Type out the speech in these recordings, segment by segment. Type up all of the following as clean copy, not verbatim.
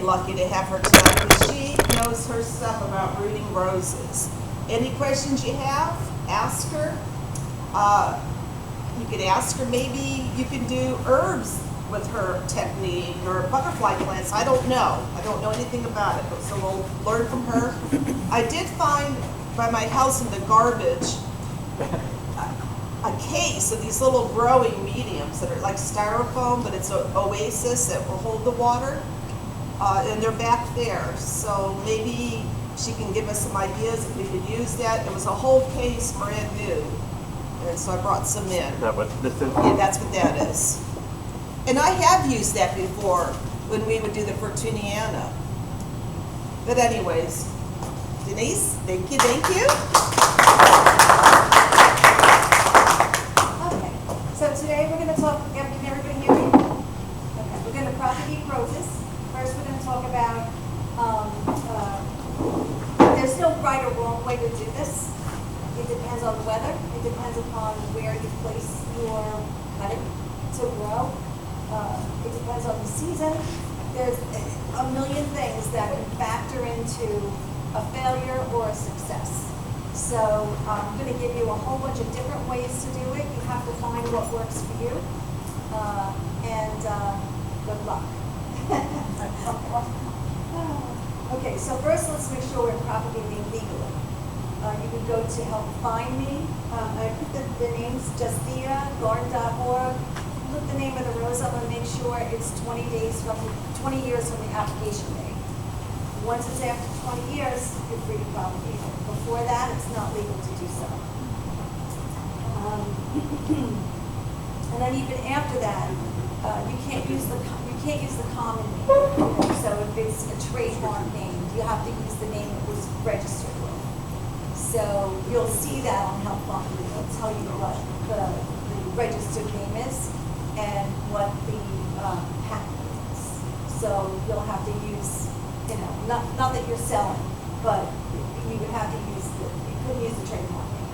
lucky to have her tonight because she knows her stuff about rooting roses. Any questions you have, ask her. You could ask her, maybe you can do herbs with her technique or butterfly plants. I don't know. I don't know anything about it, but so we'll learn from her. I did find by my house in the garbage a case of these little growing mediums that are like styrofoam, but it's an oasis that will hold the water, and they're back there. So maybe she can give us some ideas if we could use that. It was a whole case, brand new, and so I brought some in. Is that what this is? Yeah, that's what that is. And I have used that before when we would do the Fortuniana. But anyways, Denise, thank you, thank you. Okay, so today we're going to talk, can everybody hear me? Okay, we're going to propagate roses. First we're going to talk about, there's no right or wrong way to do this. It depends on the weather. It depends upon where you place your cutting to grow. It depends on the season. There's a million things that can factor into a failure or a success. So I'm going to give you a whole bunch of different ways to do it. You have to find what works for you. And good luck. Okay, so first let's make sure we're propagating legally. You can go to Help Find Me. I put the names, JustiaGarden.org. Look the name of the rose up and make sure it's 20 years from the application date. Once it's after 20 years, you're free to propagate it. Before that, it's not legal to do so. And then even after that, you can't use the common name. So if it's a trademark name, you have to use the name it was registered with. So you'll see that on Help Find Me. It'll tell you what the registered name is and what the patent is. So you'll have to use, not that you're selling, but you would have to use you couldn't use the trademark name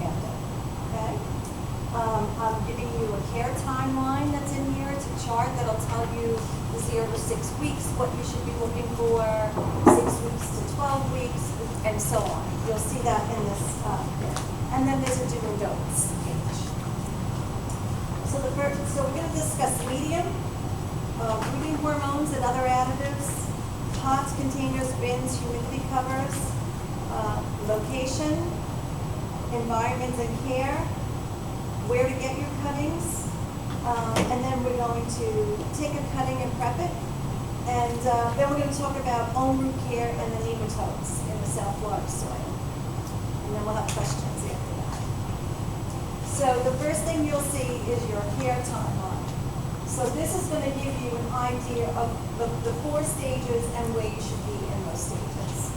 after. Okay? I'm giving you a care timeline that's in here. It's a chart that'll tell you 0 to 6 weeks what you should be looking for, 6 weeks to 12 weeks, and so on. You'll see that in this bit. And then there's a do or don'ts page. So we're going to discuss medium, breeding hormones and other additives, pots, containers, bins, humidity covers, location, environment and care, where to get your cuttings, and then we're going to take a cutting and prep it, and then we're going to talk about own root care and the nematodes in the South Florida soil, and then we'll have questions after that. So the first thing you'll see is your care timeline. So this is going to give you an idea of the 4 stages and where you should be in those stages.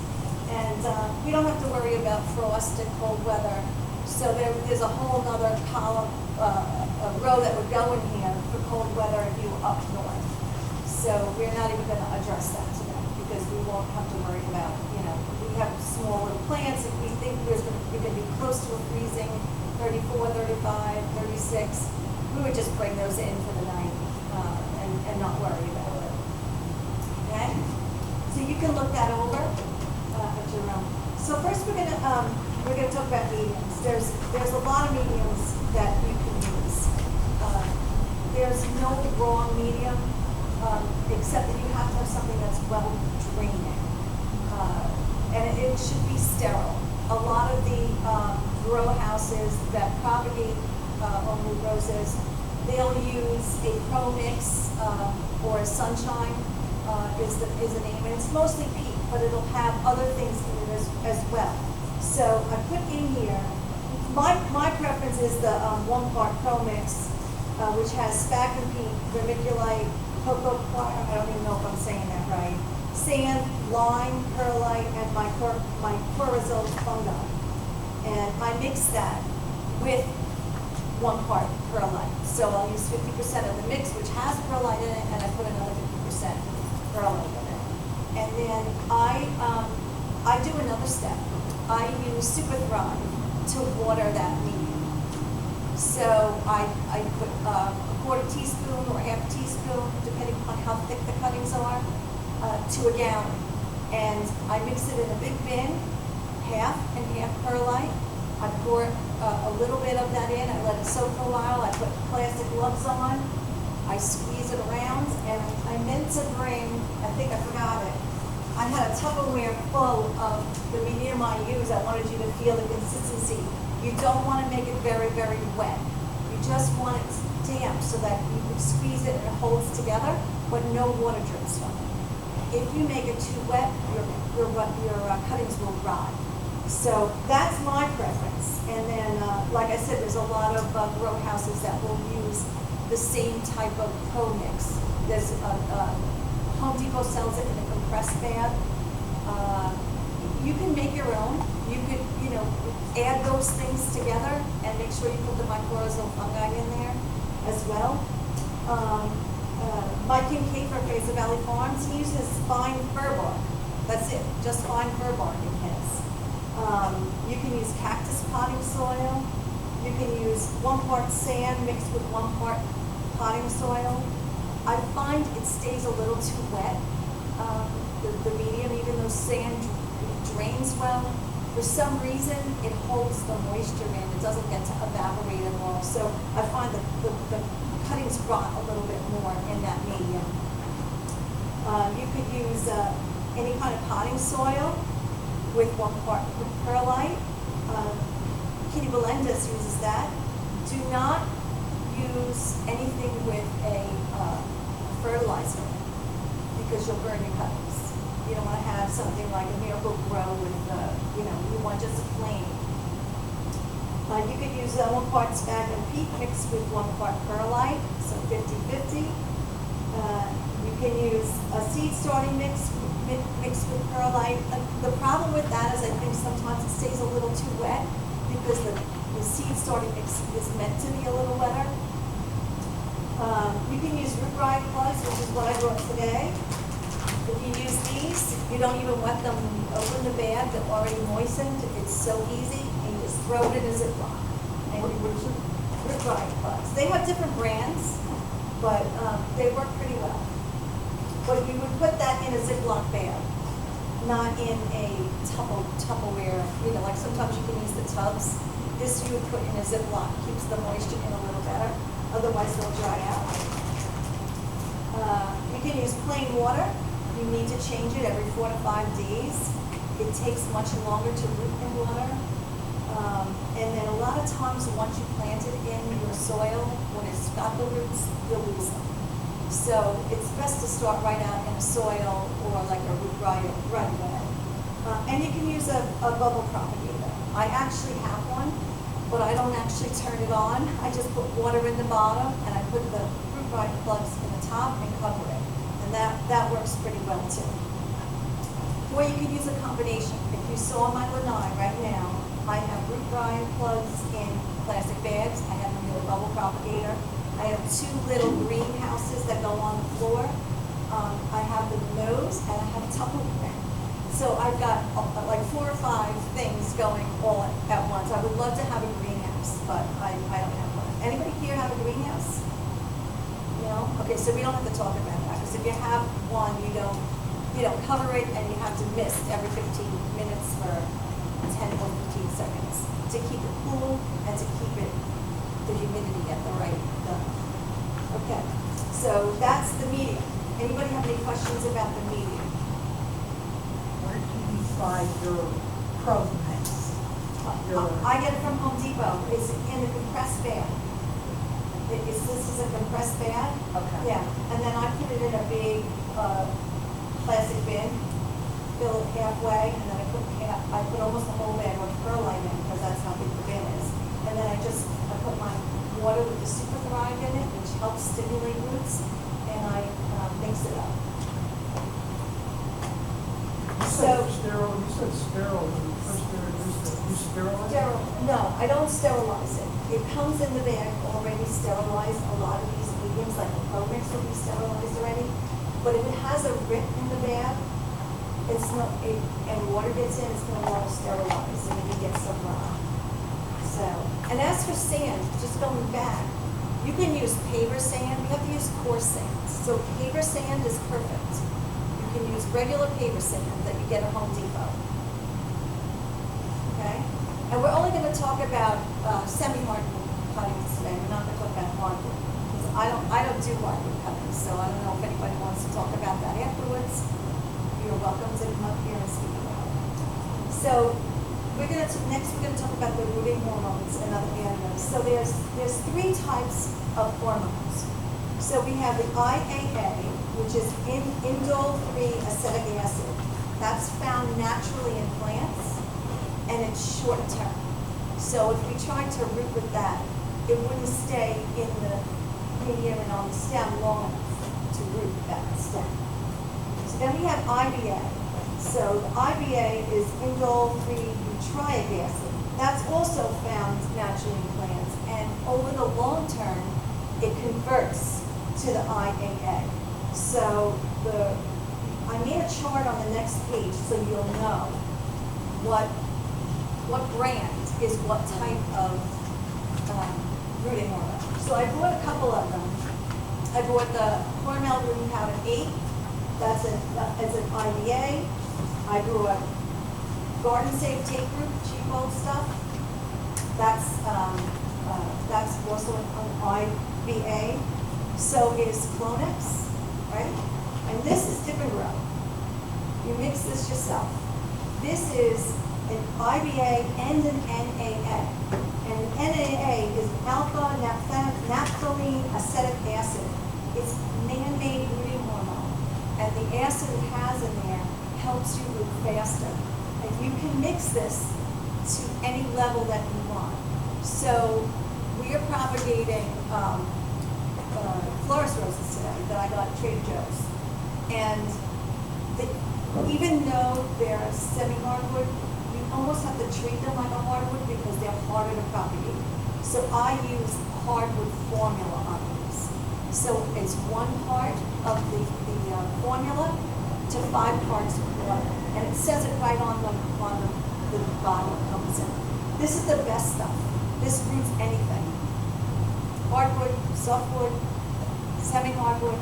And we don't have to worry about frost and cold weather. So there's a whole other column, a row that would go in here for cold weather if you were up north. So we're not even going to address that today because we won't have to worry about, we have small little plants. If we think we're going to be close to a freezing 34, 35, 36, we would just bring those in for the night and not worry about it. Okay? So you can look that over at your own. So first we're going to talk about mediums. There's a lot of mediums that you can use. There's no wrong medium, except that you have to have something that's well draining. And it should be sterile. A lot of the grow houses that propagate only roses, they'll use a pro mix or a sunshine is the name. And it's mostly peat, but it'll have other things in it as well. So I put in here, my preference is the 1 part pro mix, which has sphagnum peat, vermiculite, cocoa coir, I don't even know if I'm saying that right, sand, lime, perlite, and my mycorrhizal fungi. And I mix that with 1 part perlite. So I'll use 50% of the mix, which has perlite in it, and I put another 50% perlite in it. And then I do another step. I use Super Thrive to water that medium. So I put a 1/4 teaspoon or 1/2 teaspoon, depending on how thick the cuttings are, to a gallon. And I mix it in a big bin, half and half perlite. I pour a little bit of that in, I let it soak for a while, I put plastic gloves on, I squeeze it around, and I meant to bring, I think I forgot it, I had a Tupperware full of the medium I use. I wanted you to feel the consistency. You don't want to make it very, very wet. You just want it damp so that you can squeeze it and it holds together, but no water drips from it. If you make it too wet, your cuttings will rot. So that's my preference. And then, like I said, there's a lot of grow houses that will use the same type of pro mix. There's Home Depot sells it in a compressed bag. You can make your own. You could, add those things together and make sure you put the mycorrhizal fungi in there as well. Mike Kincaid from Fraser Valley Farms, he uses fine fir bark. That's it, just fine fir bark in his. You can use cactus potting soil. You can use 1 part sand mixed with 1 part potting soil. I find it stays a little too wet, the medium, even though sand drains well. For some reason, it holds the moisture in. It doesn't get to evaporate at all. So I find that the cuttings rot a little bit more in that medium. You could use any kind of potting soil with 1 part perlite. Kitty Melendez uses that. Do not use anything with a fertilizer because you'll burn your cuttings. You don't want to have something like a Miracle Grow with, you want just a plain. You could use 1 part sphagnum peat mixed with 1 part perlite, so 50-50. You can use a seed starting mix mixed with perlite. The problem with that is I think sometimes it stays a little too wet because the seed starting mix is meant to be a little wetter. You can use root riot plugs, which is what I brought today. If you use these, you don't even wet them. Open the bag, they're already moistened. It's so easy, and you just throw it in a Ziploc. And root riot plugs. They have different brands, but they work pretty well. But you would put that in a Ziploc bag, not in a Tupperware. Like sometimes you can use the tubs. This you would put in a Ziploc. Keeps the moisture in a little better. Otherwise, they'll dry out. You can use plain water. You need to change it every 4 to 5 days. It takes much longer to root in water. And then a lot of times once you plant it in your soil, when it's got the roots, you'll lose them. So it's best to start right out in a soil or like a root riot right away. And you can use a bubble propagator. I actually have one, but I don't actually turn it on. I just put water in the bottom and I put the root riot plugs in the top and cover it. And that works pretty well too. Or you could use a combination. If you saw my lanai right now, I have root riot plugs in plastic bags. I have them in a bubble propagator. I have 2 little greenhouses that go on the floor. I have the nose and I have Tupperware. So I've got like 4 or 5 things going all at once. I would love to have a greenhouse, but I don't have one. Anybody here have a greenhouse? No? Okay, so we don't have to talk about that, because if you have one, you don't cover it and you have to mist every 15 minutes for 10 or 15 seconds to keep it cool and to keep the humidity at the right level. Okay, so that's the medium. Anybody have any questions about the medium? Where do you find your pro mix? I get it from Home Depot. It's in a compressed bag. This is a compressed bag. Okay. Yeah, and then I put it in a big plastic bin, fill it halfway, and then I put almost the whole bag of perlite in because that's how big the bin is. And then I put my water with the super thrive in it, which helps stimulate roots, and I mix it up. You said sterile when you first introduced it. You sterilize it? No, I don't sterilize it. It comes in the bag already sterilized. A lot of these mediums, like the Pro Mix, will be sterilized already. But if it has a rip in the bag, and water gets in, it's going to want to sterilize, and then you get some So, and as for sand, just going back, you can use paver sand. You have to use coarse sand. So paver sand is perfect. You can use is regular paper sand that you get at Home Depot. Okay? And we're only gonna talk about semi-hardwood cuttings today, we're not gonna talk about hardwood. Because I don't do hardwood cuttings, so I don't know if anybody wants to talk about that afterwards. You're welcome to come up here and speak about it. So, next we're gonna talk about the rooting hormones and other additives. So there's 3 types of hormones. So we have the IAA, which is indole-3 acetic acid. That's found naturally in plants, and it's short term. So if we tried to root with that, it wouldn't stay in the medium and on the stem long enough to root that stem. So then we have IBA. So the IBA is indole-3 butyric acid. That's also found naturally in plants, and over the long term, it converts to the IAA. So I made a chart on the next page so you'll know what brand is what type of rooting hormone. So I bought a couple of them. I bought the Hormel Rooting Powder 8. That's an IBA. I bought Garden Safe Tape Root, cheap old stuff. That's also an IBA. So is Clonex, right? And this is Dip and Grow. You mix this yourself. This is an IBA and an NAA. And an NAA is alpha naphthalene acetic acid. It's man-made rooting hormone. And the acid it has in there helps you root faster. And you can mix this to any level that you want. So we are propagating florist roses today that I got at Trader Joe's. And even though they're semi-hardwood, you almost have to treat them like a hardwood because they're harder to propagate. So I use hardwood formula on these. So it's 1 part of the formula to 5 parts of water. And it says it right on the bottle it comes in. This is the best stuff. This roots anything. Hardwood, softwood, semi-hardwood.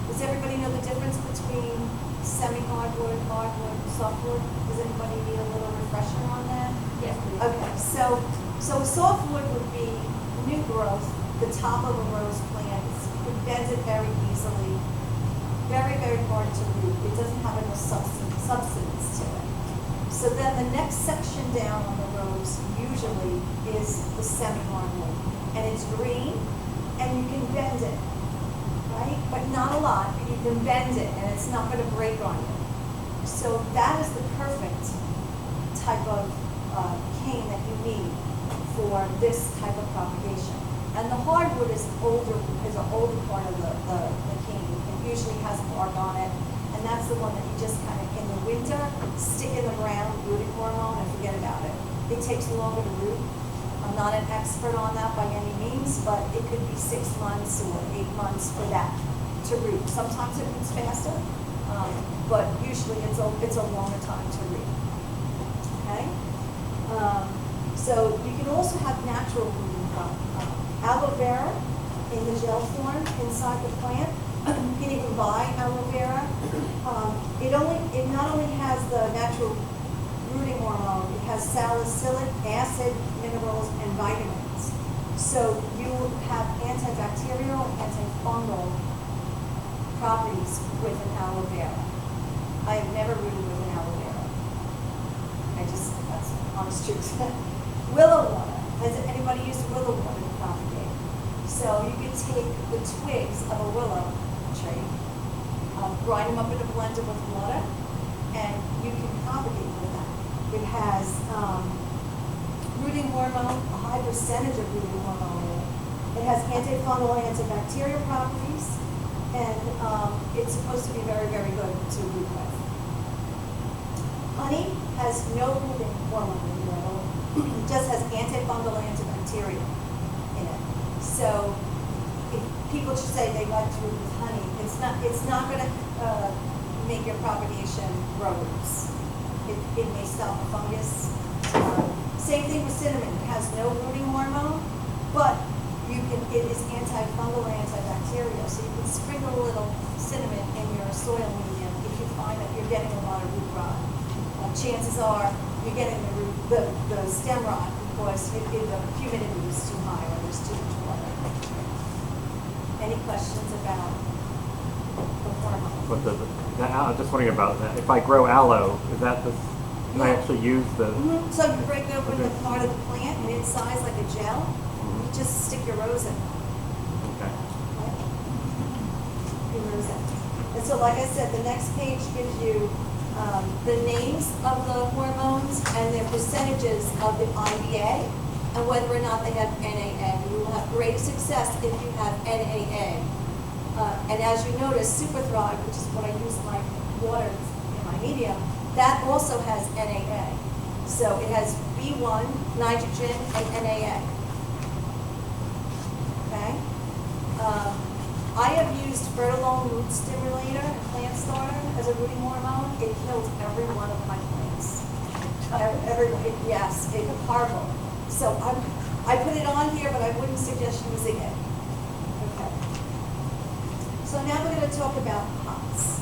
Does everybody know the difference between semi-hardwood, hardwood, softwood? Does anybody need a little refresher on that? Yes, please. Okay, so a softwood would be new growth, the top of a rose plant. It bends it very easily. Very, very hard to root. It doesn't have enough substance to it. So then the next section down on the rose usually is the semi-hardwood. And it's green, and you can bend it, right? But not a lot, but you can bend it, and it's not going to break on you. So that is the perfect type of cane that you need for this type of propagation. And the hardwood is an older part of the cane. It usually has bark on it, and that's the one that you just kind of, in the winter, stick in the ground, rooting hormone, and forget about it. It takes longer to root. I'm not an expert on that by any means, but it could be 6 months or 8 months for that to root. Sometimes it roots faster, but usually it's a longer time to root. Okay? So you can also have natural rooting. Aloe vera in the gel form inside the plant. You can even buy aloe vera. It not only has the natural rooting hormone, it has salicylic acid, minerals, and vitamins. So you have antibacterial, antifungal properties with an aloe vera. I have never rooted with an aloe vera. That's honest truth. Willow water. Has anybody used willow water to propagate? So you can take the twigs of a willow tree, grind them up in a blender with water, and you can propagate with that. It has rooting hormone, a high percentage of rooting hormone in it. It has antifungal, antibacterial properties, and it's supposed to be very, very good to root with. Honey has no rooting hormone in it. It just has antifungal, antibacterial in it. So if people just say they like to root with honey, it's not going to make your propagation grow roots. It may stop a fungus. Same thing with cinnamon. It has no rooting hormone, but it is antifungal and antibacterial. So you can sprinkle a little cinnamon in your soil medium if you find that your getting a lot of root rot. Chances are you're getting the stem rot because the humidity is too high or there's too much water. Any questions about the hormone? But I'm just wondering about that. If I grow aloe, is that the, can I actually use the? Mm-hmm. So you break open the part of the plant and inside like a gel, you just stick your rose in. Okay. Your rose in. And so like I said, the next page gives you the names of the hormones and their percentages of the IBA and whether or not they have NAA. You will have greater success if you have NAA. And as you notice, Super Thrive, which is what I use in my water in my medium, that also has NAA. So it has B1, nitrogen, and NAA. Okay? I have used Fertilone Root Stimulator and Plant Starter as a rooting hormone. It killed every one of my plants. Yes, it's horrible. So I put it on here, but I wouldn't suggest using it. Okay. So now we're going to talk about pots.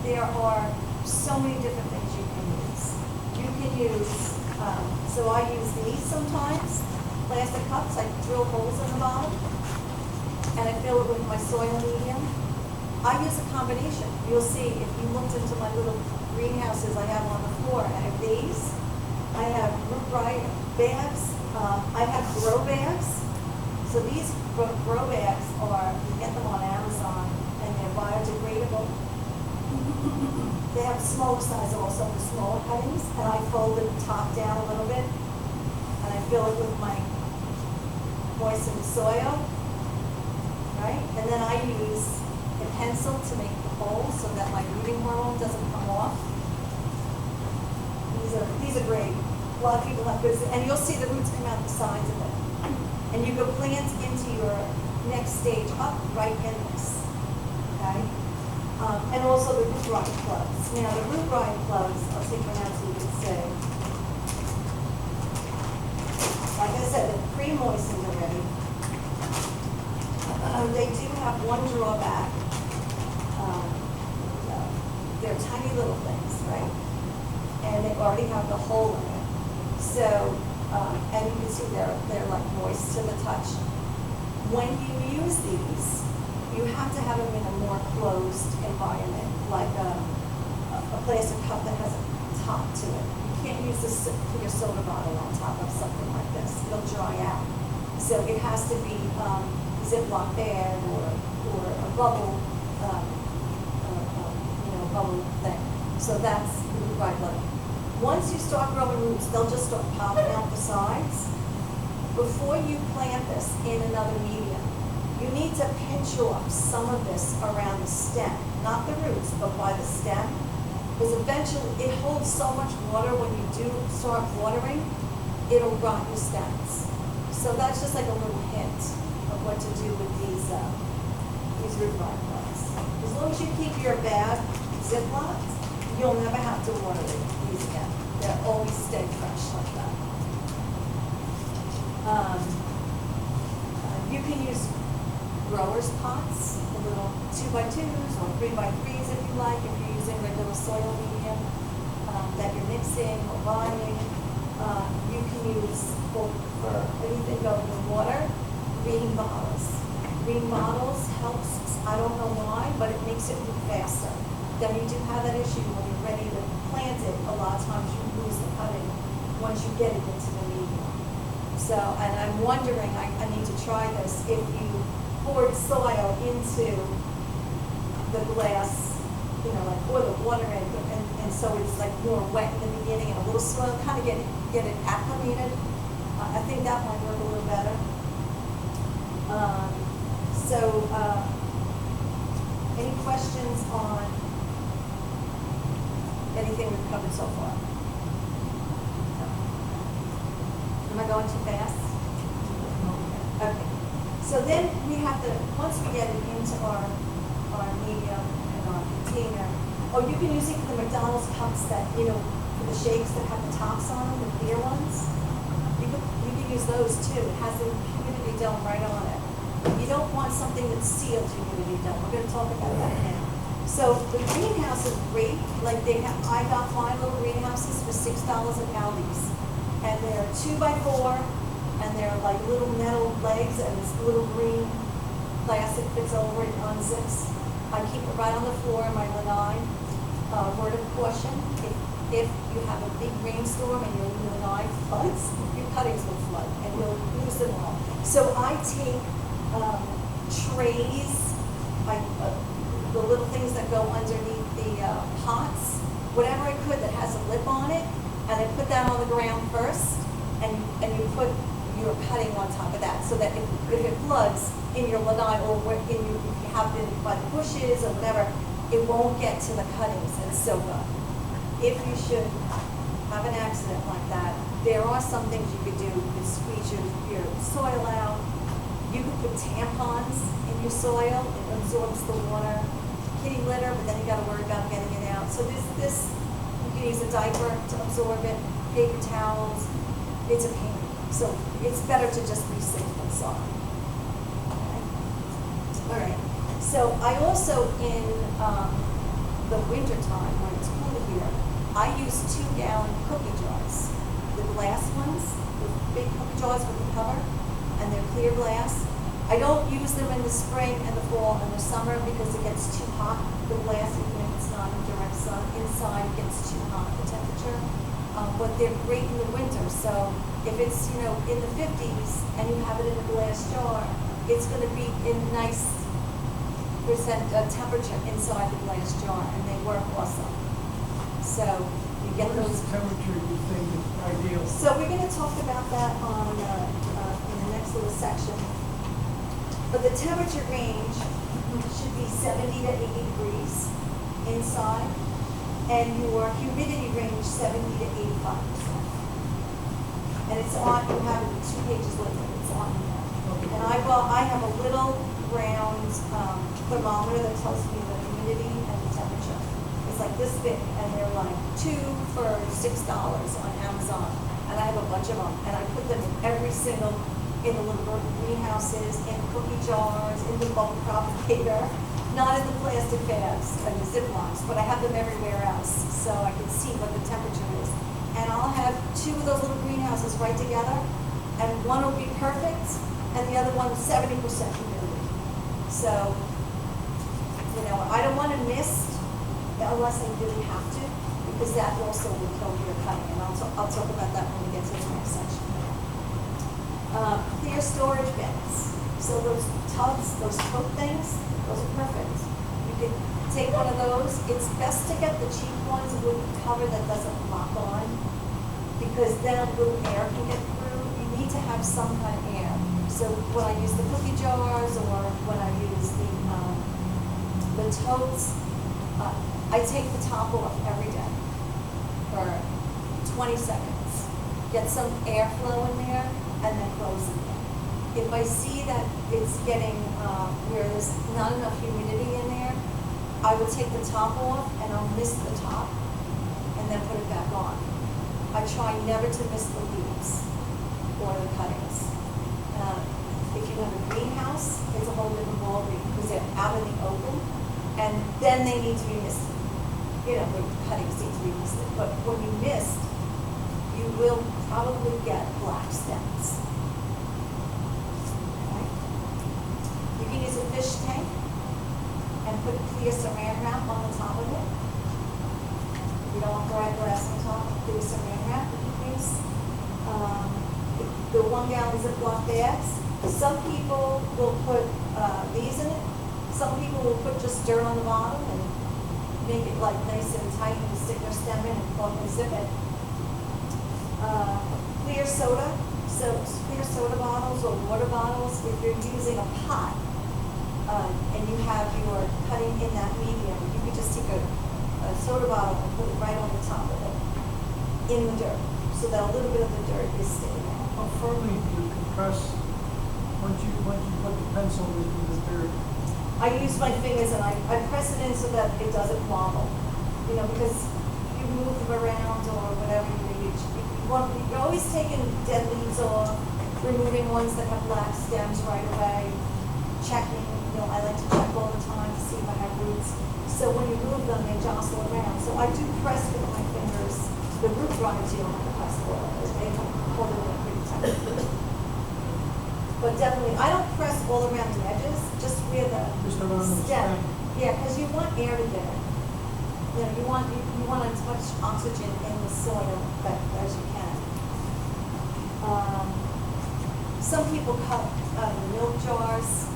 There are so many different things you can use. You can use, so I use these sometimes, plastic cups. I drill holes in the bottom, and I fill it with my soil medium. I use a combination. You'll see if you looked into my little greenhouses I have on the floor. I have these. I have root right bags. I have grow bags. So these grow bags are, you get them on Amazon, and they're biodegradable. They have smaller size also for smaller cuttings, and I fold the top down a little bit, and I fill it with my moistened soil, right? And then I use a pencil to make the hole so that my rooting hormone doesn't come off. These are great. A lot of people have good, and you'll see the roots come out the sides of it. And you go plant into your next stage up right in this, okay? And also the root rot plugs. Now the root rot plugs, I'll take one out so you can see. Like I said, they're pre-moistened already. They do have one drawback. They're tiny little things, right? And they already have the hole in it. So, and you can see they're like moist to the touch. When you use these, you have to have them in a more closed environment, like a plastic cup that has a top to it. You can't use this, put your soda bottle on top of something like this. It'll dry out. So it has to be Ziploc bag or a bubble, bubble thing. So that's the root right level. Once you start growing roots, they'll just start popping out the sides. Before you plant this in another medium, you need to pinch off some of this around the stem, not the roots, but by the stem, because eventually it holds so much water when you do start watering, it'll rot your stems. So that's just like a little hint of what to do with these root rot plugs. As long as you keep your bag Ziplocked, you'll never have to water these again. They'll always stay fresh like that. You can use growers pots, the little 2x2s or 3x3s if you like, if you're using regular soil medium that you're mixing or buying. You can use, for anything going in water, green bottles. Green bottles helps, I don't know why, but it makes it move faster. Then you do have that issue when you're ready to plant it. A lot of times you lose the cutting once you get it into the medium. So, and I'm wondering, I need to try this, if you poured soil into the glass, like pour the water in, and so it's like more wet in the beginning and a little soil, kind of get it acclimated. I think that might work a little better. Any questions on anything we've covered so far? No. Am I going too fast? Okay. So then we have to, once we get it into our medium and our container, you can use the McDonald's cups that, for the shakes that have the tops on them, the clear ones. You can use those too. It has the humidity dome right on it. You don't want something that's sealed humidity dome. We're going to talk about that now. So the greenhouse is great, like I got my little greenhouses for $6 at Aldi's. And they're 2x4, and they're like little metal legs, and this little green plastic fits over it, unzips. I keep it right on the floor in my lanai. Word of caution, if you have a big rainstorm and your lanai floods, your cuttings will flood, and you'll lose them all. So I take trays, the little things that go underneath the pots, whatever I could that has a lip on it, and I put that on the ground first, and you put your cutting on top of that, so that if it floods in your lanai, or if you have been by the bushes or whatever, it won't get to the cuttings and soak up. If you should have an accident like that, there are some things you could do. You could squeeze your soil out. You could put tampons in your soil. It absorbs the water. Kitty litter, but then you got to worry about getting it out. So this you can use a diaper to absorb it, paper towels. It's a pain. So it's better to just be safe than sorry. Okay. All right. So I also, in the winter time when it's cool here, I use 2-gallon cookie jars, the glass ones, the big cookie jars with the cover, and they're clear glass. I don't use them in the spring and the fall and the summer because it gets too hot. The glass, even if it's not in direct sun, inside it gets too hot, the temperature. But they're great in the winter. So if it's, in the 50s and you have it in a glass jar, it's going to be in nice temperature inside the glass jar, and they work awesome. So you get What those. is the temperature you think is ideal? So we're going to talk about that on in the next little section. But the temperature range should be 70 to 80 degrees inside, and your humidity range 70 to 85%. And it's on. You have it 2 pages later. It's on here. And I have a little round thermometer that tells me the humidity and the temperature. It's like this big, and they're like 2 for $6 on Amazon. And I have a bunch of them, and I put them in every single, in the little greenhouses, in cookie jars, in the bubble propagator, not in the plastic bags and the Ziplocs, but I have them everywhere else, so I can see what the temperature is. And I'll have 2 of those little greenhouses right together, and one will be perfect, and the other one 70% humidity. So, I don't want to mist unless I really have to, because that also will kill your cutting, and I'll talk about that when we get to the next section. Clear storage bins. So those tubs, those tote things, those are perfect. You can take one of those. It's best to get the cheap ones with a cover that doesn't lock on, because then a little air can get through. You need to have some kind of air. So when I use the cookie jars, or when I use the totes, I take the top off every day for 20 seconds. Get some airflow in there, and then close it again. If I see that it's getting where there's not enough humidity in there, I will take the top off and I'll mist the top and then put it back on. I try never to mist the leaves or the cuttings. If you have a greenhouse, it's a whole different ballgame because they're out in the open, and then they need to be misted. The cuttings need to be misted. But when you mist, you will probably get black stems. Okay? You can use a fish tank and put clear saran wrap on the top of it. You don't want dry glass on top, clear saran wrap you can use. The 1-gallon Ziploc bags. Some people will put these in it. Some people will put just dirt on the bottom and make it like nice and tight and stick their stem in and plug and zip it. Clear soda. So clear soda bottles or water bottles, if you're using a pot and you have your cutting in that medium, you could just take a soda bottle and put it right on the top of it in the dirt, so that a little bit of the dirt is sticking out. How firmly do you compress once you put the pencil into the dirt? I use my fingers and I press it in so that it doesn't wobble. Because you move them around or whatever you're always taking dead leaves off, removing ones that have black stems right away, checking, know, I like to check all the time to see if I have roots. So when you move them, they jostle around. So I do press with my fingers. The root dryers, you don't have to press all of it. They hold it in pretty tight. But definitely, I don't press all around the edges, just where the Just around the stem. stem. Yeah, because you want air to get in. You know, you want as much oxygen in the soil as you can. Some people cut milk jars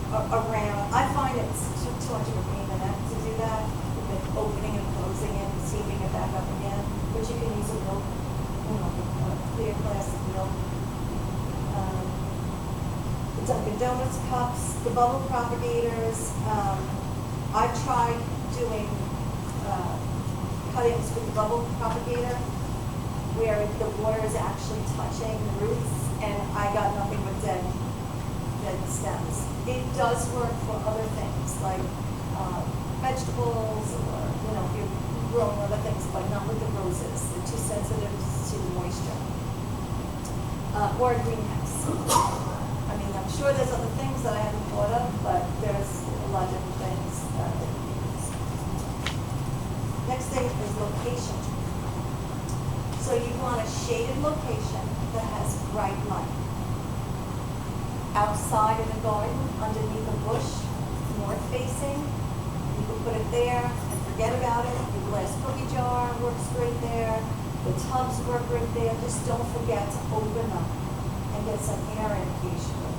around. I find it's too much of a pain in the neck to do that, with opening and closing it, seeping it back up again. But you can use a milk, a clear plastic milk. The Dunkin' Donuts cups, the bubble propagators. I've tried doing cuttings with the bubble propagator where the water is actually touching the roots, and I got nothing but dead stems. It does work for other things like vegetables, or if you're growing other things, but not with the roses. They're too sensitive to the moisture. Or a greenhouse. I mean, I'm sure there's other things that I haven't thought of, but there's a lot of different things that you can use. Next thing is location. So you want a shaded location that has bright light. Outside in the garden, underneath a bush, north facing, you can put it there and forget about it. Your glass cookie jar works great there. The tubs work right there. Just don't forget to open them and get some air in occasionally.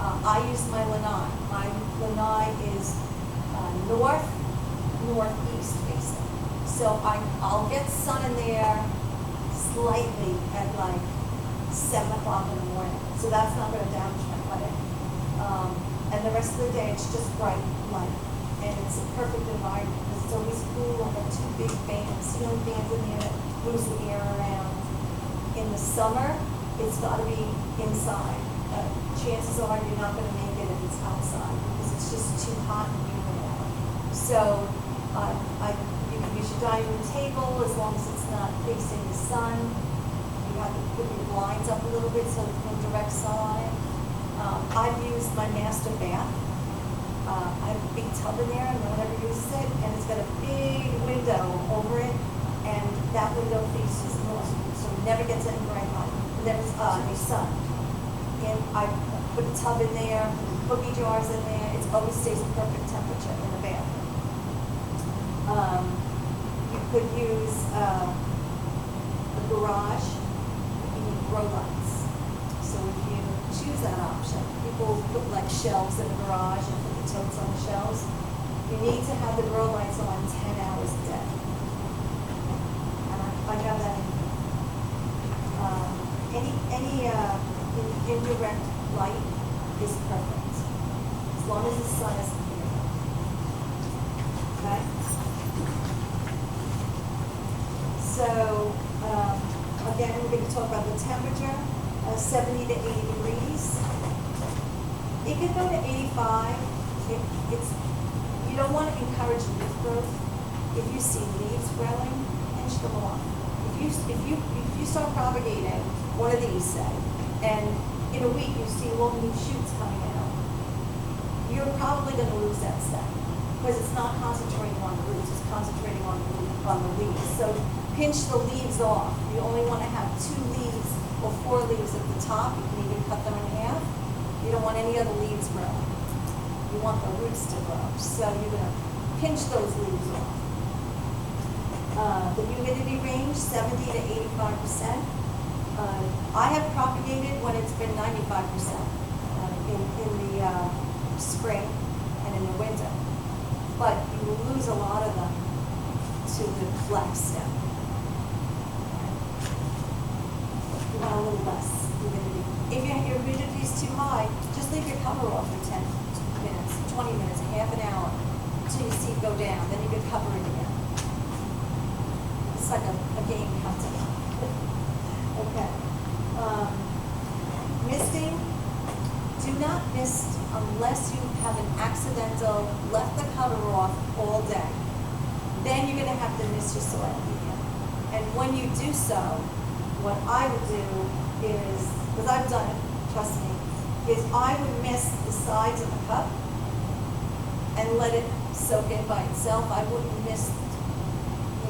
I use my lanai. My lanai is northeast facing. So I'll get sun in there slightly at like 7 o'clock in the morning. So that's not going to damage my plant. And the rest of the day, it's just bright light. And it's a perfect environment because it's always cool. I have 2 big fans, ceiling fans in there that moves the air around. In the summer, it's got to be inside. Chances are you're not going to make it if it's outside because it's just too hot and humid out. So you can use your dining room table as long as it's not facing the sun. You have to put your blinds up a little bit so there's no direct sun on it. I've used my master bath. I have a big tub in there and no one ever uses it, and it's got a big window over it, and that window faces north, so it never gets any bright light, never any sun. And I put a tub in there, cookie jars in there. It always stays a perfect temperature in the bathroom. You could use a garage. You need grow lights. So if you choose that option, people put like shelves in the garage and put the totes on the shelves. You need to have the grow lights on 10 hours a day. And I have that in any indirect light is perfect, as long as the sun is clear. Okay? So, again, we're going to talk about the temperature, 70 to 80 degrees. It can go to 85. You don't want to encourage leaf growth. If you see leaves growing, pinch them off. If you start propagating one of these, say, and in a week you see long new shoots coming out, you're probably going to lose that stem because it's not concentrating on the roots, it's concentrating on the leaves. So pinch the leaves off. You only want to have 2 leaves or 4 leaves at the top. You can even cut them in half. You don't want any other leaves growing. You want the roots to grow. So you're going to pinch those leaves off. The humidity range, 70 to 85%. I have propagated when it's been 95% in the spring and in the winter. But you will lose a lot of them to the flax stem. You want a little less humidity. If your humidity is too high, just leave your cover off for 10 minutes, 20 minutes, half an hour, until you see it go down. Then you can cover it again. It's like a game you have to know. Okay. Misting, do not mist unless you have an accidental left the cover off all day. Then you're going to have to mist your soil again. And when you do so, what I would do is, because I've done it, trust me, is I would mist the sides of the cup and let it soak in by itself. I wouldn't mist,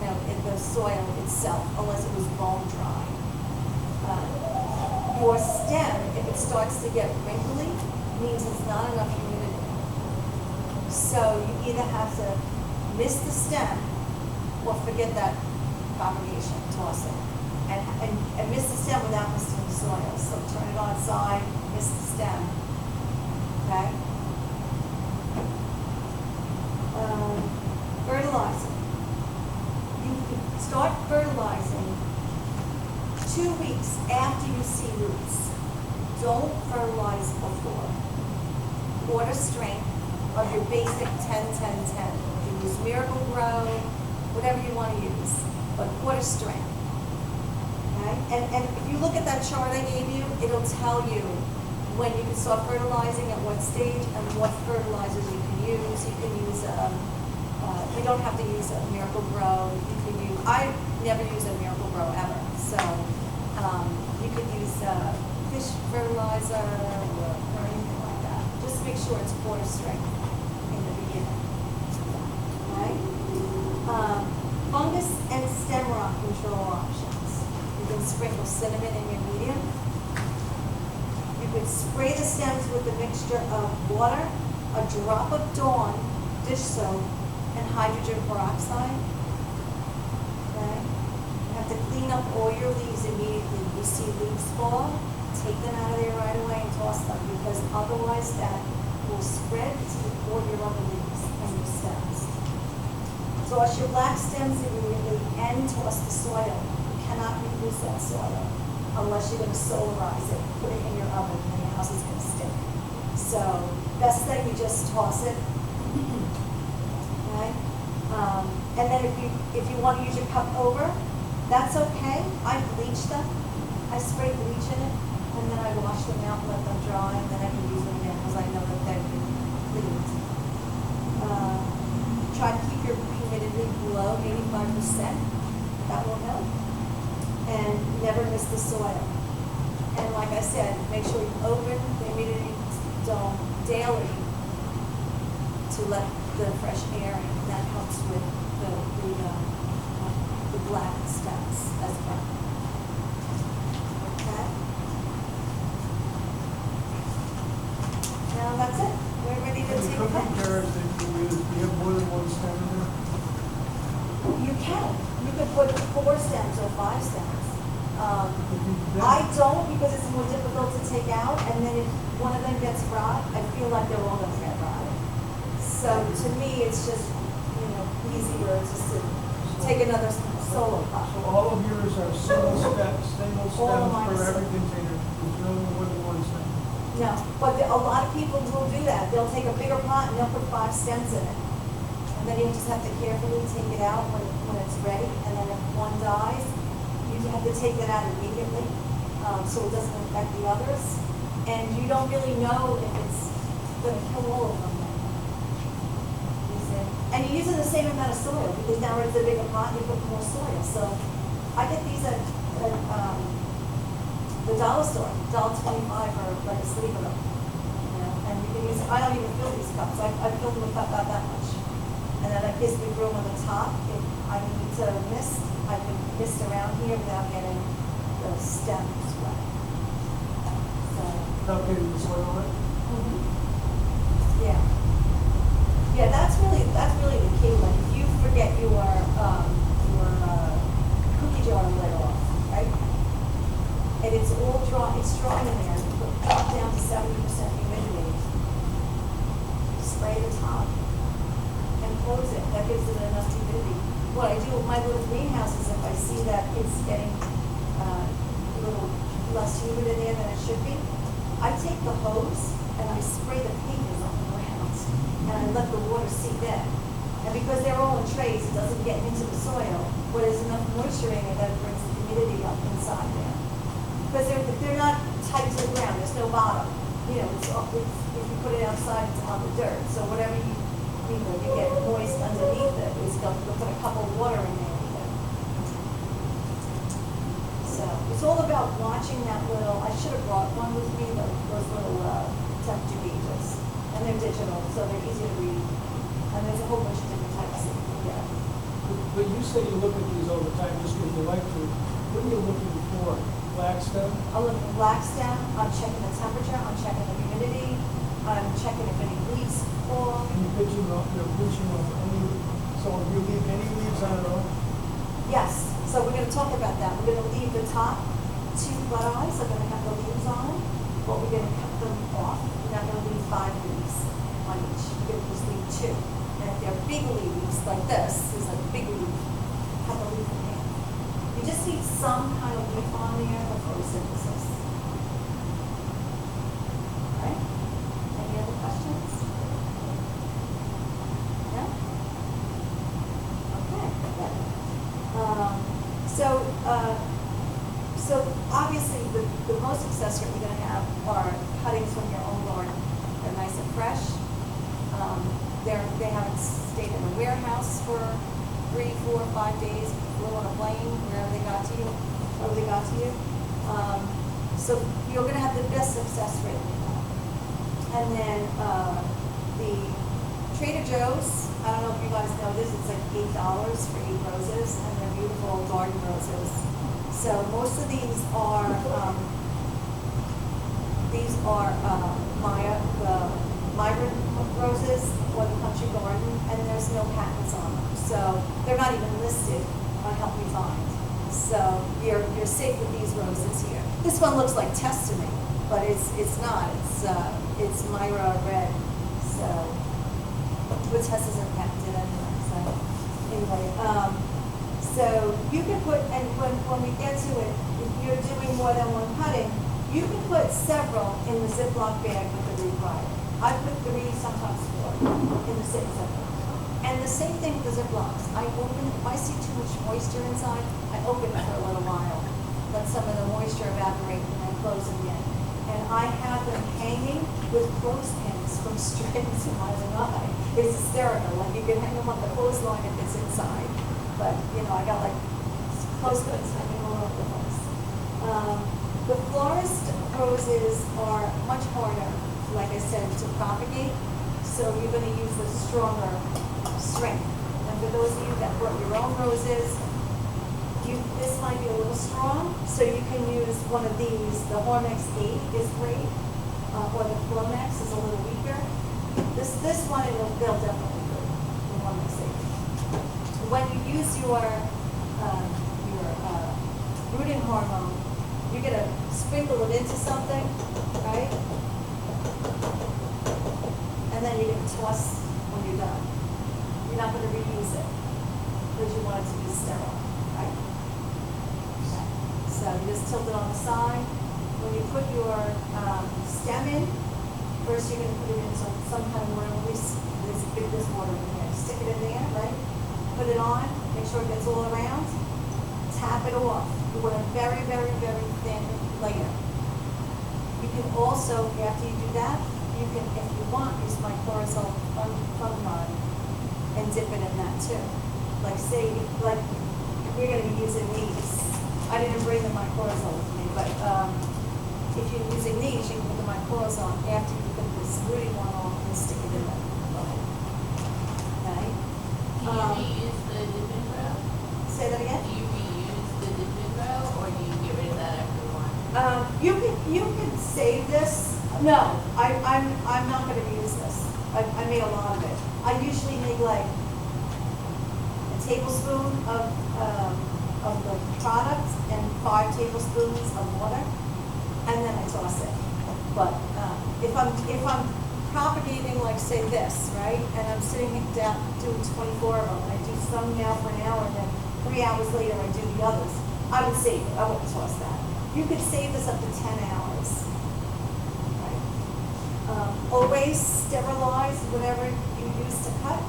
in the soil itself unless it was bone dry. Your stem, if it starts to get wrinkly, means it's not enough humidity. So you either have to mist the stem or forget that propagation, toss it. And mist the stem without misting the soil. So turn it on its side, mist the stem. Okay? Fertilizer. You can start fertilizing 2 weeks after you see roots. Don't fertilize before. Water strength of your basic 10-10-10. You use Miracle Grow, whatever you want to use, but water strength. Okay? And if you look at that chart I gave you, it'll tell you when you can start fertilizing, at what stage, and what fertilizers you can use. You can use, you don't have to use a Miracle Grow. You can use, I never use a Miracle Grow ever. So you could use fish fertilizer or anything like that. Just make sure it's water strength in the beginning. Okay? Fungus and stem rot control options. You can sprinkle cinnamon in your medium. You could spray the stems with a mixture of water, a drop of Dawn dish soap, and hydrogen peroxide. Okay? You have to clean up all your leaves immediately. You see leaves fall, take them out of there right away and toss them, because otherwise that will spread to all your other leaves and your stems. Toss your black stems immediately and toss the soil. You cannot reuse that soil unless you're going to solarize it, put it in your oven, and your house is going to stick. So best that you just toss it. Okay? And then if you want to use your cup over, that's okay. I bleach them. I spray bleach in it, and then I wash them out, let them dry, and then I can use them again because I know that they've been cleaned. Try to keep your humidity below 85%. That will help. And never miss the soil. And like I said, make sure you open the humidity dome daily to let the fresh air in. That helps with the black stems as well. Okay? Now that's it. We're ready to In the take a cooking cut. jars that you use, do you have more than one stem in there? You can. You could put 4 stems or 5 stems. If you do I that, don't, because it's more difficult to take out, and then if one of them gets rot, I feel like they're all gonna get rotted. So to me, it's just, easier just to take another solo pot. So all of yours are single stems All of mine for are every single. container, there's no more than one stem. No, but a lot of people will do that. They'll take a bigger pot and they'll put 5 stems in it. And then you just have to carefully take it out when it's ready, and then if one dies, you have to take that out immediately, so it doesn't affect the others. And you don't really know if it's gonna kill all of them. You see? And you're using the same amount of soil, because now it's a bigger pot, you put more soil. So I get these at the dollar store, $1.25 for like a sleeve of them. And you can use, I don't even fill these cups, I fill them a cup about that much. And then it gives me room on the top. If I need to mist, I can mist around here without getting the stems wet. So, Without getting the soil on it? yeah. Yeah, that's really the key. Like if you forget your cookie jar lid off, right? And it's all dry, it's dry in there. You put drop down to 70% humidity. Spray the top and close it. That gives it enough humidity. What I do with my little greenhouse is if I see that it's getting a little less humid in there than it should be, I take the hose and I spray the pages on the ground and I let the water seep in. And because they're all in trays, it doesn't get into the soil, but there's enough moisture in it that it brings the humidity up inside there. Because they're not tight to the ground, there's no bottom. It's if you put it outside, it's on the dirt. So whatever you get moist underneath it, is going to put a cup of water in there. So it's all about about watching that little, I should have brought one with me, those little temperature gauges. And they're digital, so they're easy to read. And there's a whole bunch of different types that you can get. But you say you look at these all the time just because you like to. What are you looking for? Blackstone? I'm looking at black stem, I'm checking the temperature, I'm checking the humidity, I'm checking if any leaves fall. And you're pitching off any, so if you leave any leaves on at all? Yes, so we're gonna talk about that. We're gonna leave the top two bud eyes, are gonna have the leaves on them, but we're gonna cut them off. We're not gonna leave 5 leaves on each, we're gonna just leave 2. And if they're big leaves, like this, is like a big leaf, cut the leaf in half. You just need some kind of leaf on there for photosynthesis. Alright? Any other questions? No? Okay, good. So obviously the most success rate you're gonna have are cuttings from your own garden. They're nice and fresh. They haven't stayed in a warehouse for 3, 4, 5 days, flew on a plane, wherever they got to you. So you're gonna have the best success rate with that. And then the Trader Joe's, I don't know if you guys know this, it's like $8 for 8 roses, and they're beautiful garden roses. So most of these are migrant roses or the country garden, and there's no patents on them. So they're not even listed on Help Me Find. So you're safe with these roses here. This one looks like Testament, but it's not. It's Myra Red. So which isn't patented anyway. So anyway, so you can put, and when we get to it, if you're doing more than one cutting, you can put several in the Ziploc bag with the root wire. I put 3, sometimes 4 in the same Ziploc. And the same thing with the Ziplocs. I open it, if I see too much moisture inside, I open it for a little while. Let some of the moisture evaporate and then close it again. And I have them hanging with clothespins from strings in my eye. It's hysterical. Like you can hang them on the clothesline if it's inside. But, you know, I got like clothespins hanging all over the place. The florist roses are much harder, like I said, to propagate. So you're going to use the stronger strength. And for those of you that brought your own roses, this might be a little strong, so you can use one of these. The Hormex 8 is great, or the Flomex is a little weaker. This one, they'll definitely do, the Hormex 8. When you use your rooting hormone, you're going to sprinkle it into something, right? And then you're going to toss when you're done. You're not going to reuse it because you want it to be sterile, right? Okay. So you just tilt it on the side. When you put your stem in, first you're going to put it in some kind of water. This water in there. Stick it in there, right? Put it on. Make sure it gets all around. Tap it off. You want a very, very, very thin layer. You can also, after you do that, you can, if you want, use my Cortisol fungi and dip it in that too. Like say, like we're going to be using these. I didn't bring the mycorrhizal with me, but if you're using these, you can put the mycorrhizal after you put this rooting one on and stick it in there. Okay. Do you reuse the dipping row? Say that again? Do you reuse the dipping row, or do you get rid of that after one? You can save this. No, I'm not going to use this. I made a lot of it. I usually make like a tablespoon of the product and 5 tablespoons of water, and then I toss it. But if I'm propagating, like say this, right, and I'm sitting down doing 24 of them, and I do some now for an hour, and then 3 hours later I do the others, I would save it. I wouldn't toss that. You could save this up to 10 hours. Right? Always sterilize whatever you use to cut.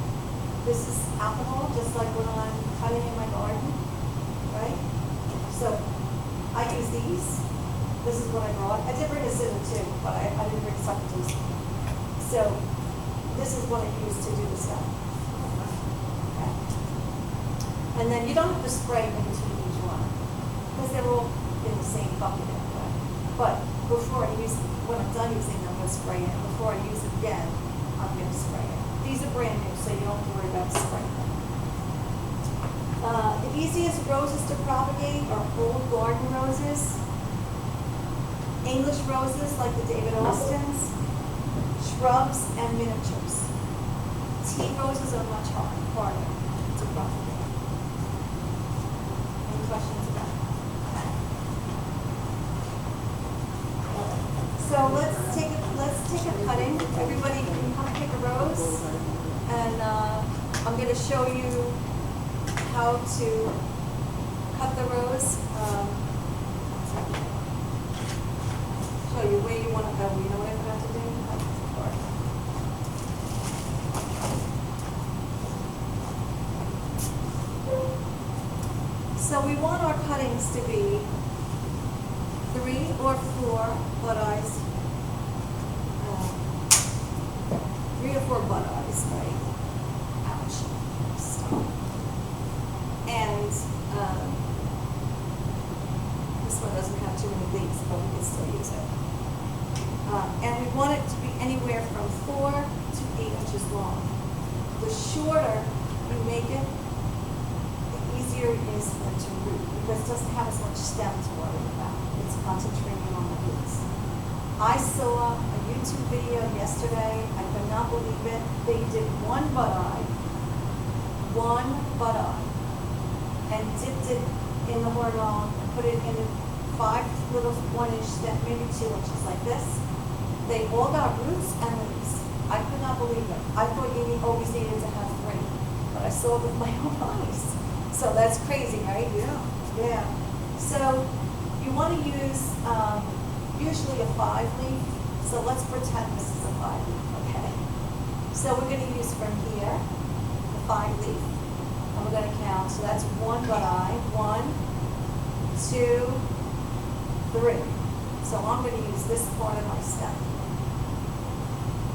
This is alcohol, just like when I'm cutting in my garden, right? So I use these. This is what I brought. I did bring a scissor too, but I didn't bring substitutes. So this is what I use to do the stuff. Okay. And then you don't have to spray in between each one, because they're all in the same bucket anyway. But before I use, when I'm done using them, I'm gonna spray it. Before I use it again, I'm gonna spray it. These are brand new, so you don't have to worry about spraying them. The easiest roses to propagate are old garden roses, English roses like the David Austins, shrubs, and miniatures. Tea roses are much harder to propagate. Any questions about that? So let's take a cutting. Everybody can come pick a rose, and I'm going to show you how to cut the rose. Show you where you want to go. You know what I forgot to do? So we want our cuttings to be 3 or 4 butt eyes. 3 or 4 butt eyes, right? Ouch. Stop. And this one doesn't have too many leaves, but we can still use it. And we want it to be anywhere from 4 to 8 inches long. The shorter you make it, the easier it is for it to root, because it doesn't have as much stem to worry about. It's concentrating on the roots. I saw a YouTube video yesterday. I could not believe it. They did one butt eye, and dipped it in the hormone, put it in 5 little 1-inch stem, maybe 2 inches like this. They all got roots and leaves. I could not believe it. I thought you always needed to have 3, but I saw it with my own eyes. So that's crazy, right? Yeah. Yeah. So you want to use usually a 5-leaf. So let's pretend this is a 5-leaf, okay? So we're going to use from here, the 5-leaf, and we're going to count. So that's 1 butt eye. 1, 2, 3. So I'm going to use this part of my stem.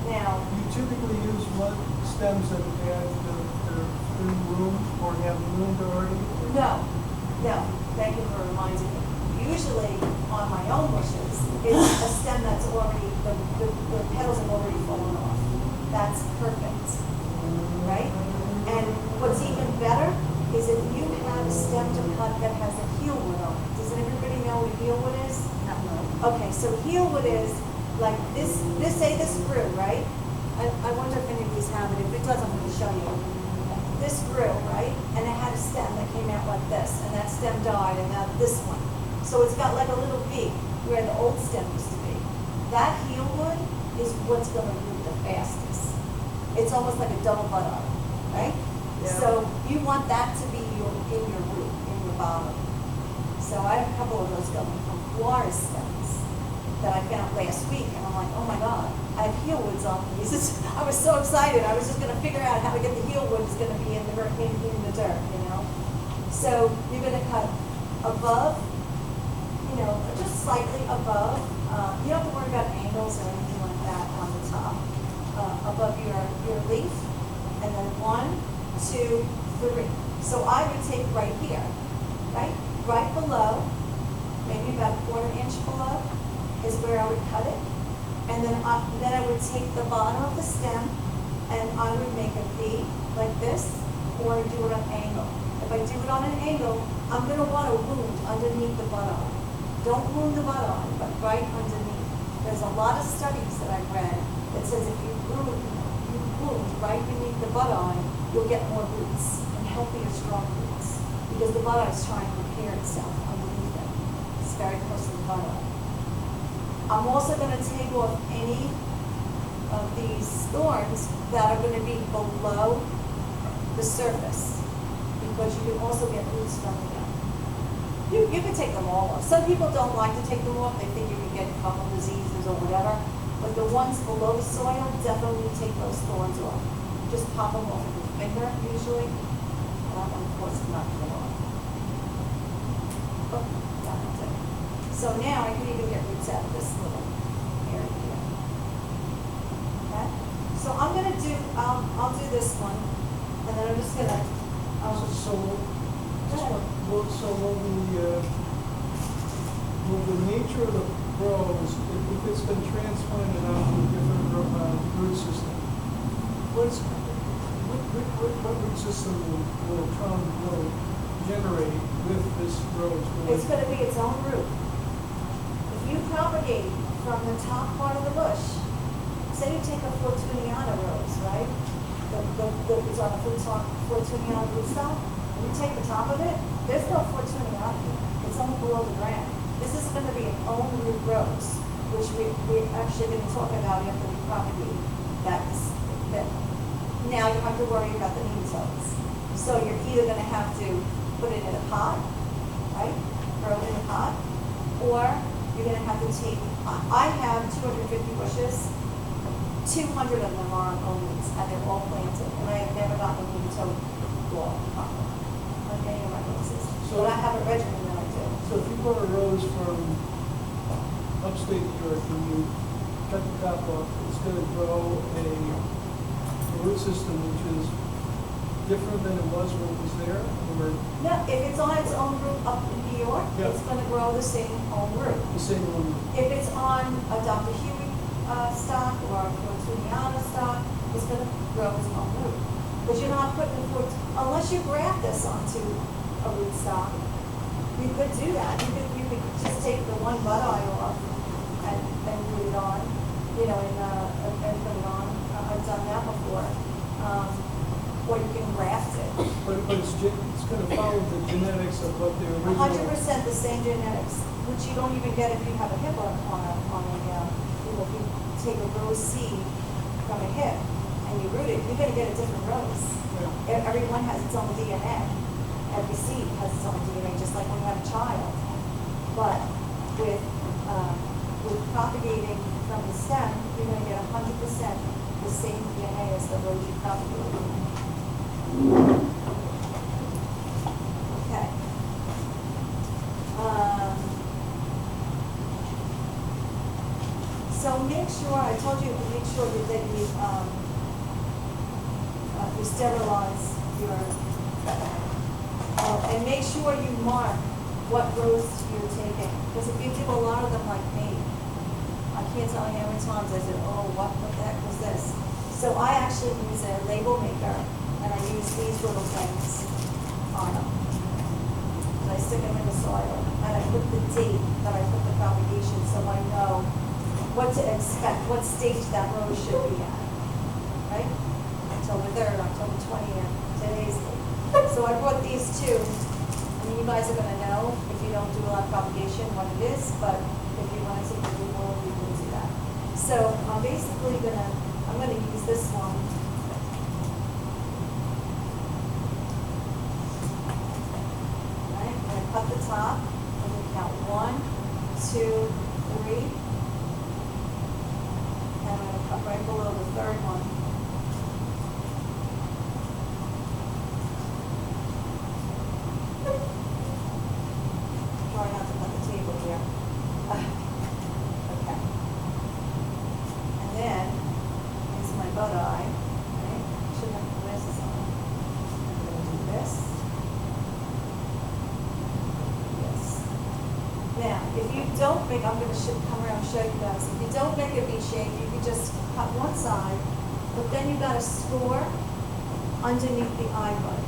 Now, You typically use what stems that have the room or have bloomed already? no. Thank you for reminding me. Usually on my own bushes, it's a stem that's already, the petals have already fallen off. That's perfect, right? And what's even better is if you have a stem to cut that has a heelwood on it. Does everybody know what heelwood is? No. Okay, so heelwood is like this say this grew, right? I wonder if any of these have it. If it does, I'm going to show you. This grew, right? And it had a stem that came out like this, and that stem died, and now this one. So it's got like a little V where the old stem used to be. That heelwood is what's going to root the fastest. It's almost like a double butt eye, right? Yeah. So you want that to be in your root, in your bottom. So I have a couple of those going from Florida stems that I found last week, and I'm like, oh my God, I have heelwoods on these. I was so excited. I was just going to figure out how to get the heelwood is going to be in the dirt, you know. So you're going to cut above, you know, just slightly above. You don't have to worry about angles or anything like that on the top. Above your leaf, and then 1, 2, 3. So I would take right here, right below, maybe about a 1/4 inch below, is where I would cut it. And then I would take the bottom of the stem and I would make a V like this, or do it on an angle. If I do it on an angle, I'm going to want to wound underneath the butt eye. Don't wound the butt eye, but right underneath. There's a lot of studies that I've read that says if you wound right beneath the butt eye, you'll get more roots and healthier, strong roots, because the butt eye is trying to repair itself underneath it. It's very close to the butt eye. I'm also going to take off any of these thorns that are going to be below the surface, because you can also get roots from them. You can take them all off. Some people don't like to take them off. They think you can get fungal diseases or whatever. But the ones below the soil, definitely take those thorns off. Just pop them off with your finger, usually. And of course, not them off. Oh, that's it. So now I can even get roots out of this little area here. Okay? So I'm going to do, I'll do this one, and then I'm just going to, So what will the Well, the nature of the rows, if it's been transplanted out to a different root system, what root system will generate with this rose? It's gonna be its own root. If you propagate from the top part of the bush, say you take a Fortuniana rose, right? It's on a Fortuniana rootstock, and you take the top of it, there's no Fortuniana here. It's only below the ground. This is gonna be an own root rose, which we're actually gonna talk about after we propagate. That now you have to worry about the nematodes. So you're either gonna have to put it in a pot, right? Grow it in a pot, or you're gonna have to take, I have 250 bushes, 200 of them are on oats, and they're all planted, and I have never gotten a nematode wall problem, like any of my roses. So- But I have a regimen that I do. So if you bought a rose from upstate New York and you cut the top off, it's gonna grow a root system which is different than it was when it was there, or No, if it's on its own root up in New York, Yeah. it's gonna grow the same own root. the same one? If it's on a Dr. Huey stock or a Fortuniana stock, it's gonna grow its own root. Because you're not putting unless you graft this onto a root stock, you could do that. You could just take the one bud eye off and put it on, and put it on. I've done that before. Or you can graft it. But it's gonna follow the genetics of what the original. 100% the same genetics, which you don't even get if you have a hip if you take a rose seed from a hip and you root it, you're gonna get a different rose. Yeah. Every one has its own DNA. Every seed has its own DNA, just like when you have a child. But with propagating from the stem, you're gonna get 100% the same DNA as the rose you propagated. Okay. So make sure, I told you to make sure that you sterilize your, and make sure you mark what rows you're taking. Because if you do a lot of them like me, I can't tell you how many times I said, oh, what the heck was this? So I actually use a label maker, and I use these little things on them. And I stick them in the soil, and I put the date that I put the propagation, so I know what to expect, what stage that rose should be at, right? October 3rd, October 20th, today's date. So I brought these two, and you guys are gonna know, if you don't do a lot of propagation, what it is, but if you want to take a Google, you can do that. So I'm basically I'm gonna use this one. Right, I'm gonna cut the top, I'm gonna count 1, 2, 3. And I'm gonna cut right below the third one. Try not to cut the table here. Okay. And then, here's my bud eye, right? Should have glasses on. I'm gonna do this. This. Now, if you don't make, I'm gonna come around and show you guys. If you don't make a V shape, you can just cut one side, but then you gotta score underneath the eye bud.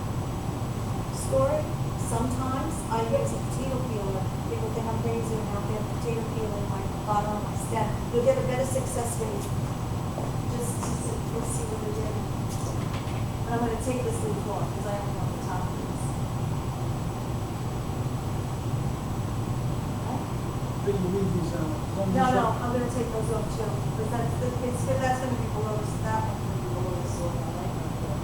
Score it. Sometimes I use a potato peeler. People think I'm crazy when I have potato peeler in my bottom of my stem. You'll get a better success rate. Just let's see what it did. And I'm gonna take this leaf off because I don't want the top of this. Okay? Then you leave these out. No, I'm gonna take those off too, because that's gonna be below this, that one's gonna be below the soil, right? Okay.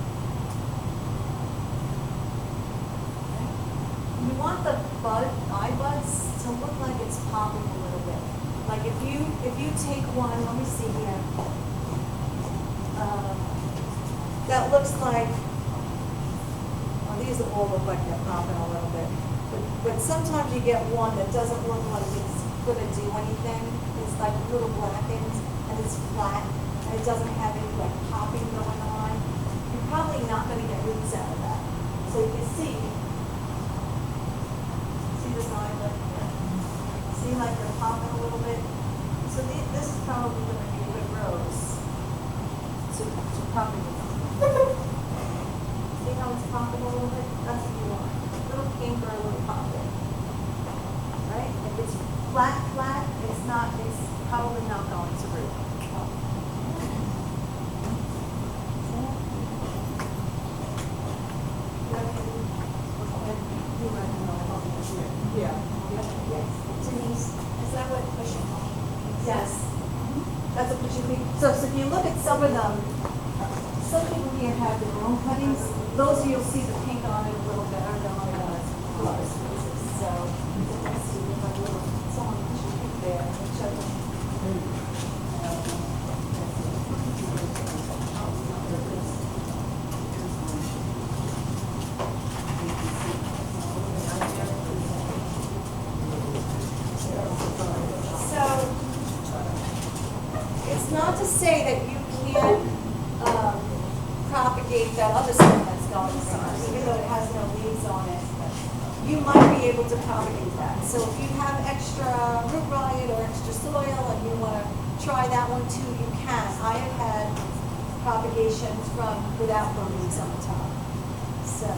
You want the eye buds to look like it's popping a little bit. Like if you take one, let me see here. That looks like, well, these all look like they're popping a little bit. But sometimes you get one that doesn't look like it's gonna do anything. It's like little blackened and it's flat and it doesn't have any like popping going on. You're probably not gonna get roots out of that. So you can see this eye right here. See, like like they're popping a little bit. So this is probably gonna be a good rose to propagate. See how it's popping a little bit? That's what you want. A little pink or a little popping. Right? If it's flat, it's probably not going to root. Yeah. Denise, is that what pushing means? Yes. That's what pushing means. So if you look at some of them, some people here have their own cuttings. Those you'll see the pink on it a little better than on the flowers. So let's see if I will. Someone pushing pink there. Show them. It's not to say that you can't propagate that other stuff that's going on, even though it has no leaves on it. You might be able to propagate that. So if you have extra root riot or extra soil and you want to try that one too, you can. I have had propagation from without the leaves on the top. So.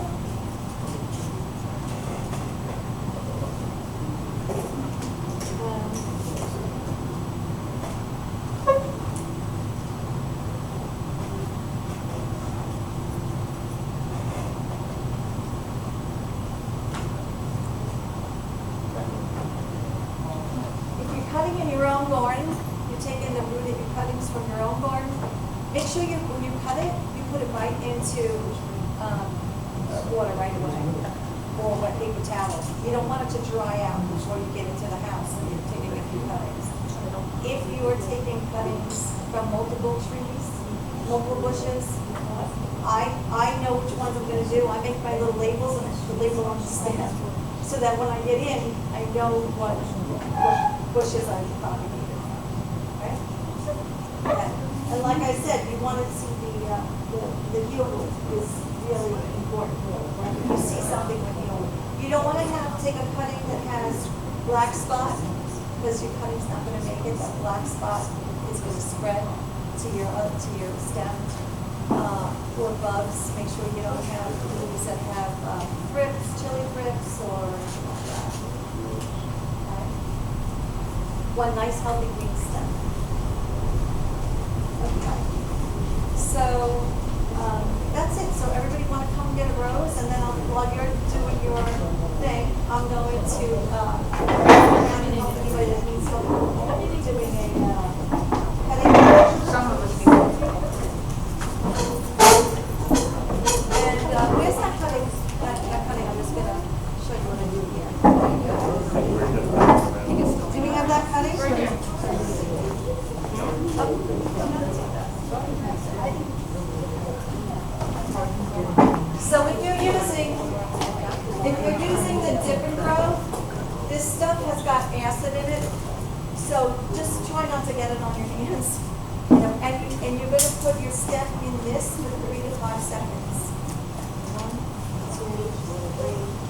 Cutting in your own garden, you're taking the root of your cuttings from your own garden. Make sure when you cut it, you put it right into water right away, or wet paper towel. You don't want it to dry out before you get into the house and you're taking a few cuttings. If you are taking cuttings from multiple trees, multiple bushes, I know which ones I'm going to do. I make my little labels and I put the label on the stem, so that when I get in, I know what bushes are propagated. Okay? And like I said, you want to see the yield is really important. When you see something with yield, you don't want to take a cutting that has black spot, because your cutting's not going to make it. That black spot is going to spread to your stem. Or bugs. Make sure you don't have leaves that have thrips, chili thrips, or anything like that. Okay. One nice healthy green stem. Okay. So that's it. So everybody want to come get a rose, and then while you're doing your thing, I'm going to help anybody that needs help doing a cutting. Some of us do. And where's that cutting? That cutting. I'm just gonna show you what I do here. Do we have that cutting? Right here. So if you're using the dip and grow, this stuff has got acid in it. So just try not to get it on your hands. You know, and you're going to put your stem in this for 3 to 5 seconds. 1, 2, 3.